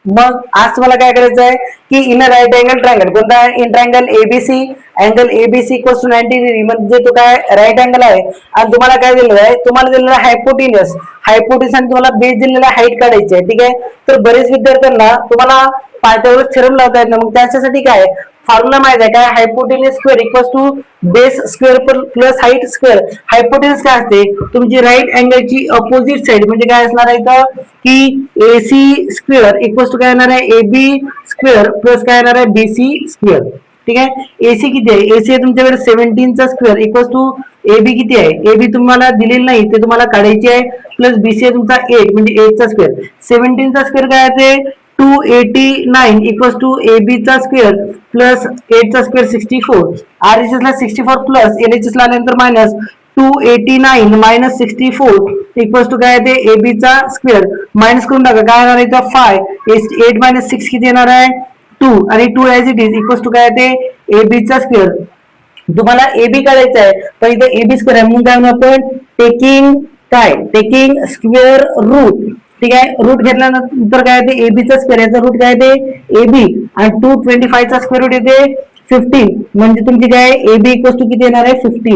मग आज तुम्हाला काय करायचं आहे की in a right angle triangle, कोणता in triangle ABC, angle ABC equals to 90 degree, म्हणजे तो काय राईट अँगल आहे आणि तुम्हाला काय दिलेलं आहे, तुम्हाला दिलेलं आहे हायपोटेन्युस, हायपोटेन्युस आणि तुम्हाला बेस दिलेला हाईट काढायची आहे. ठीक आहे, तर बरेच विद्यार्थ्यांना तुम्हाला पायथ्यावर थेरम लावता येत नाही, मग त्याच्यासाठी काय फॉर्म्युला माहित आहे काय, hypotenuse square equals to base square plus height square. Hypotenuse काय असते, तुमची राईट अँगलची अपोजिट साइड, म्हणजे काय असणार आहे तर की एसी स्क्वेअर इक्वल्स टू काय येणार आहे एबी स्क्वेअर प्लस काय येणार आहे बीसी स्क्वेअर. ठीक आहे, एसी किती आहे, एसी आहे तुमच्याकडे 17 चा स्क्वेअर इक्वल्स टू एबी किती आहे, एबी तुम्हाला दिलेली नाही ते तुम्हाला काढायची आहे, प्लस बीसी आहे तुमचा 8 म्हणजे 8 चा स्क्वेअर. 17 चा स्क्वेअर काय आहे 289 इक्वल्स टू एबी चा स्क्वेअर प्लस 8 चा स्क्वेअर 64. आरएचएस ला 64 प्लस एलएचएस ला नंतर मायनस 289 मायनस 64 इक्वल्स टू काय ते एबी चा स्क्वेअर. मायनस करून टाका काय येणार आहे 5, 8 मायनस 6 किती येणार आहे 2 आणि 2 as it is equals to काय ते एबी चा स्क्वेअर. तुम्हाला एबी काढायचं आहे पण इथे एबी स्क्वेअर आहे, म्हणून काय म्हणू आपण टेकिंग स्क्वेअर रूट. ठीक आहे, रूट घेतल्यानंतर काय ते एबीचा स्क्वेअर, याचा रूट काय ते एबी आणि 225 चा स्क्वेअर रूट येते 15, म्हणजे तुमची काय एबी इक्वल्स टू किती येणार आहे 15.